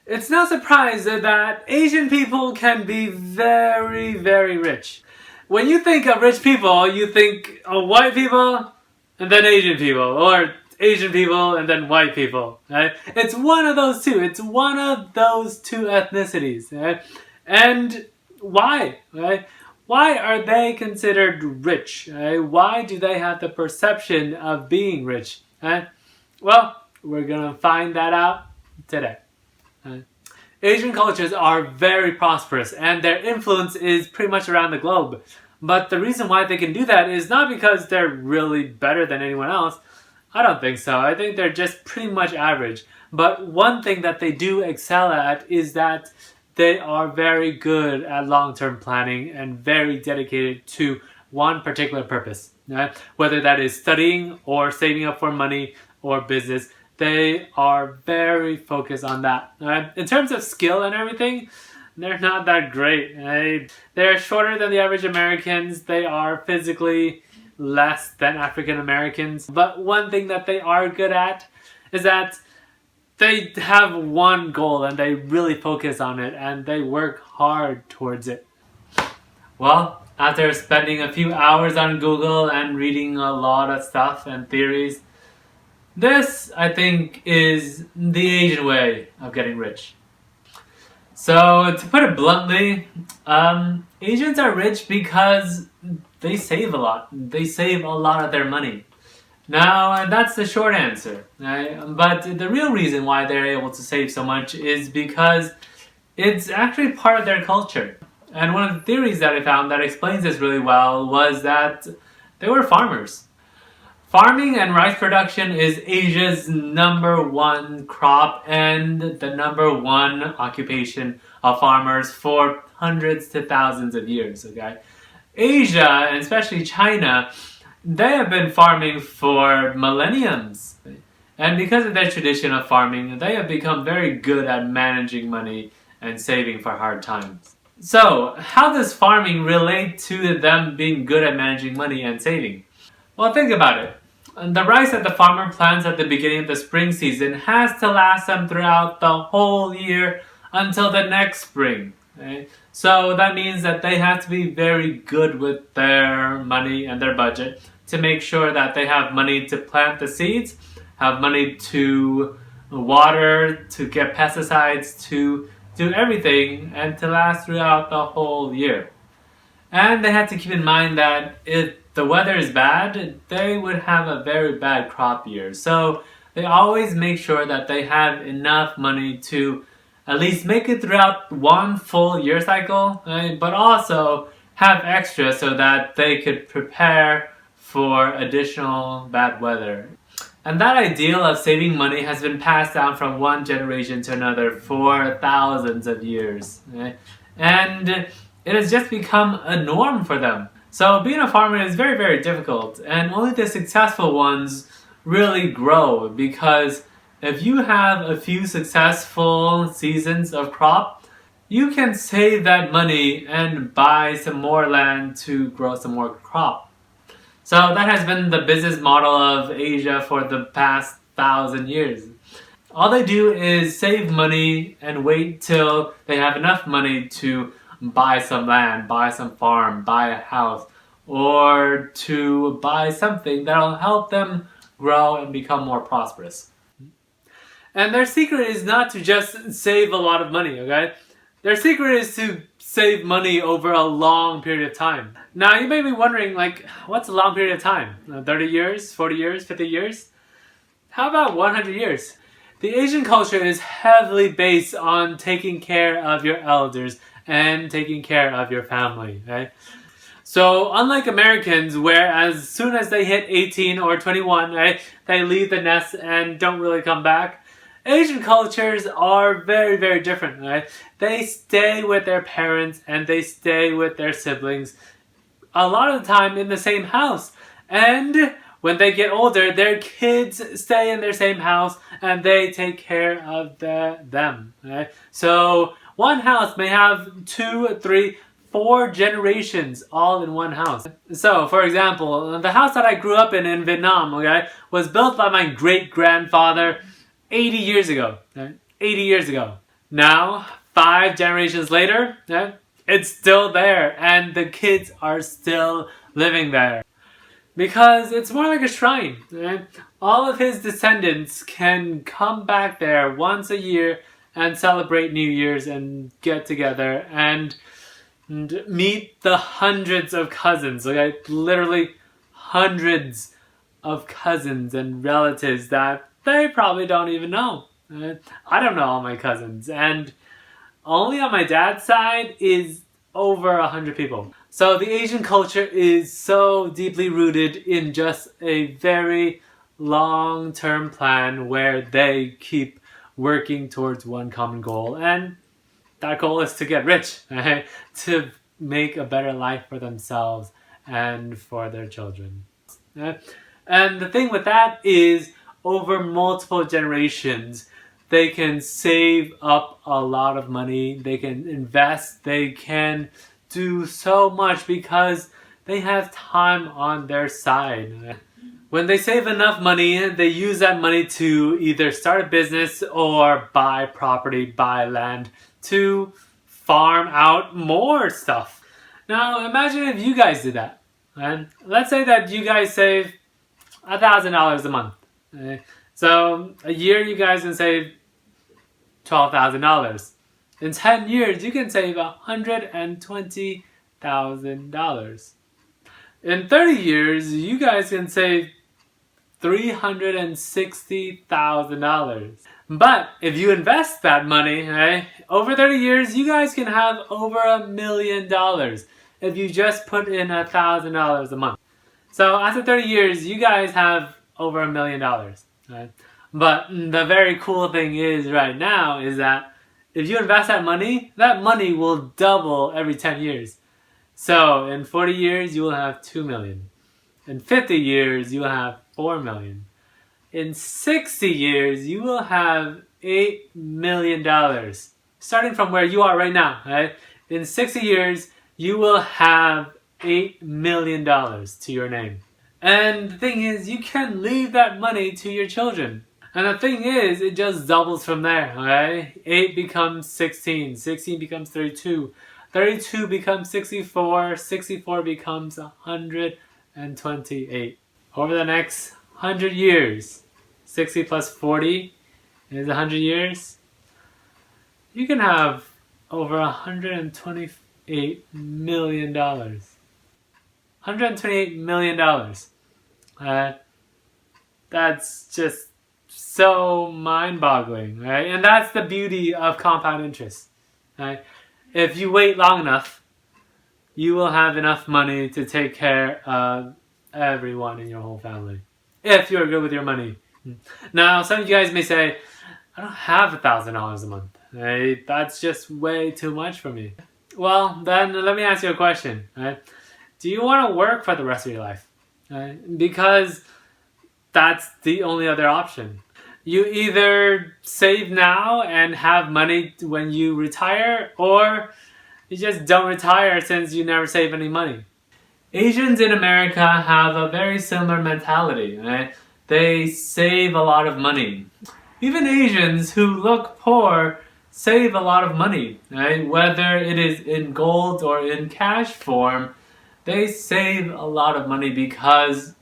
It's no surprise that Asian people can be very, very rich. When you think of rich people, you think of white people and then Asian people, or Asian people and then white people. Right? It's one of those two. It's one of those two ethnicities. Right? And why? Right? Why are they considered rich? Right? Why do they have the perception of being rich? Right? Well, we're gonna find that out today. Asian cultures are very prosperous and their influence is pretty much around the globe. But the reason why they can do that is not because they're really better than anyone else. I don't think so. I think they're just pretty much average. But one thing that they do excel at is that they are very good at long-term planning and very dedicated to one particular purpose. Right? Whether that is studying or saving up for money or business, they are very focused on that. Right? In terms of skill and everything, they're not that great. Right? They're shorter than the average Americans. They are physically less than African Americans. But one thing that they are good at is that they have one goal and they really focus on it and they work hard towards it. Well, after spending a few hours on Google and reading a lot of stuff and theories, this, I think, is the Asian way of getting rich. So, to put it bluntly, Asians are rich because they save a lot. They save a lot of their money. Now, and that's the short answer. Right? But the real reason why they're able to save so much is because it's actually part of their culture. And one of the theories that I found that explains this really well was that they were farmers. Farming and rice production is Asia's #1 crop and the #1 occupation of farmers for hundreds to thousands of years. Okay, Asia, and especially China, they have been farming for millenniums. And because of their tradition of farming, they have become very good at managing money and saving for hard times. So, how does farming relate to them being good at managing money and saving? Well, think about it. The rice that the farmer plants at the beginning of the spring season has to last them throughout the whole year until the next spring. Right? So that means that they have to be very good with their money and their budget to make sure that they have money to plant the seeds, have money to water, to get pesticides, to do everything, and to last throughout the whole year. And they have to keep in mind that if the weather is bad, they would have a very bad crop year. So they always make sure that they have enough money to at least make it throughout one full year cycle, right? But also have extra so that they could prepare for additional bad weather. And that ideal of saving money has been passed down from one generation to another for thousands of years. Right? And it has just become a norm for them. So being a farmer is very, very difficult, and only the successful ones really grow, because if you have a few successful seasons of crop, you can save that money and buy some more land to grow some more crop. So that has been the business model of Asia for the past 1,000 years. All they do is save money and wait till they have enough money to buy some land, buy some farm, buy a house, or to buy something that'll help them grow and become more prosperous. And their secret is not to just save a lot of money, okay? Their secret is to save money over a long period of time. Now, you may be wondering, like, what's a long period of time? 30 years, 40 years, 50 years? How about 100 years? The Asian culture is heavily based on taking care of your elders and taking care of your family, right? So unlike Americans, where as soon as they hit 18 or 21, right, they leave the nest and don't really come back, Asian cultures are very, very different, right? They stay with their parents and they stay with their siblings a lot of the time in the same house. And when they get older, their kids stay in their same house and they take care of them, right? So one house may have 2, 3, 4 generations all in one house. So, for example, the house that I grew up in Vietnam, okay, was built by my great-grandfather 80 years ago. Right? 80 years ago. Now, 5 generations later, it's still there, and the kids are still living there. Because it's more like a shrine. All of his descendants can come back there once a year and celebrate New Year's and get together and meet the hundreds of cousins. Okay, literally hundreds of cousins and relatives that they probably don't even know. I don't know all my cousins, and only on my dad's side is over 100 people. So the Asian culture is so deeply rooted in just a very long-term plan where they keep working towards one common goal, and that goal is to get rich, right? To make a better life for themselves and for their children. And the thing with that is, over multiple generations, they can save up a lot of money, they can invest, they can do so much because they have time on their side. When they save enough money, they use that money to either start a business or buy property, buy land, to farm out more stuff. Now imagine if you guys did that. And let's say that you guys save $1,000 a month. So a year you guys can save $12,000. In 10 years you can save $120,000. In 30 years you guys can save $360,000. But if you invest that money, over 30 years you guys can have over $1 million if you just put in $1,000 a month. So after 30 years you guys have over $1 million. Right? But the very cool thing is right now is that if you invest that money will double every 10 years. So in 40 years you will have 2 million. In 50 years you will have 4 million. In 60 years you will have $8 million. Starting from where you are right now, right? In 60 years you will have $8 million to your name. And the thing is, you can leave that money to your children. And the thing is, it just doubles from there, okay? 8 becomes 16, 16 becomes 32, 32 becomes 64, 64 becomes 128. Over the next 100 years, 60 plus 40 is 100 years, you can have over $128 million. $128 million. That's just so mind-boggling, right? And that's the beauty of compound interest, right? If you wait long enough, you will have enough money to take care of everyone in your whole family, if you're good with your money. Now, some of you guys may say, I don't have $1,000 a month. Right? That's just way too much for me. Well, then let me ask you a question. Right? Do you want to work for the rest of your life? Right? Because that's the only other option. You either save now and have money when you retire, or you just don't retire since you never save any money. Asians in America have a very similar mentality. Right? They save a lot of money. Even Asians who look poor save a lot of money. Right? Whether it is in gold or in cash form, they save a lot of money because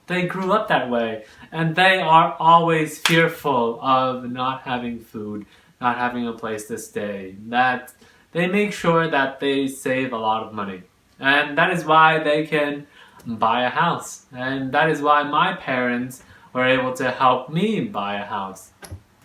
they grew up that way, and they are always fearful of not having food, not having a place to stay. That they make sure that they save a lot of money, and that is why they can buy a house, and that is why my parents were able to help me buy a house.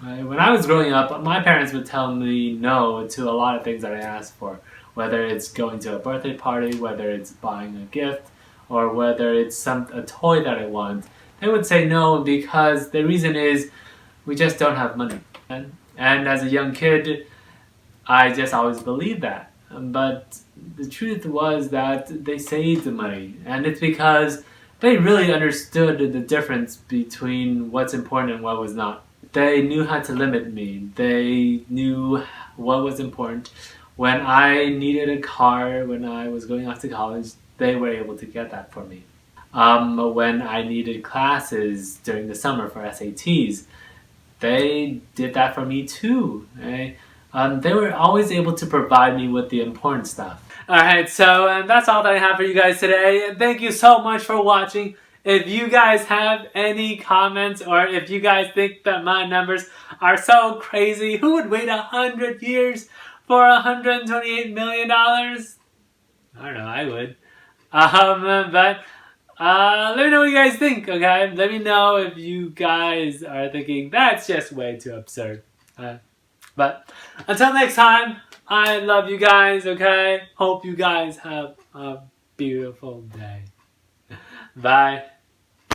When I was growing up, my parents would tell me no to a lot of things that I asked for, whether it's going to a birthday party, whether it's buying a gift, or whether it's a toy that I want. They would say no because the reason is we just don't have money. And as a young kid, I just always believed that. But the truth was that they saved the money, and it's because they really understood the difference between what's important and what was not. They knew how to limit me. They knew what was important. When I needed a car when I was going off to college, they were able to get that for me. When I needed classes during the summer for SATs, they did that for me too. Right? They were always able to provide me with the important stuff. Alright, so that's all that I have for you guys today. Thank you so much for watching. If you guys have any comments, or if you guys think that my numbers are so crazy, who would wait 100 years for $128 million? I don't know, I would. But let me know what you guys think, okay? Let me know if you guys are thinking that's just way too absurd. But until next time, I love you guys, okay? Hope you guys have a beautiful day. Bye.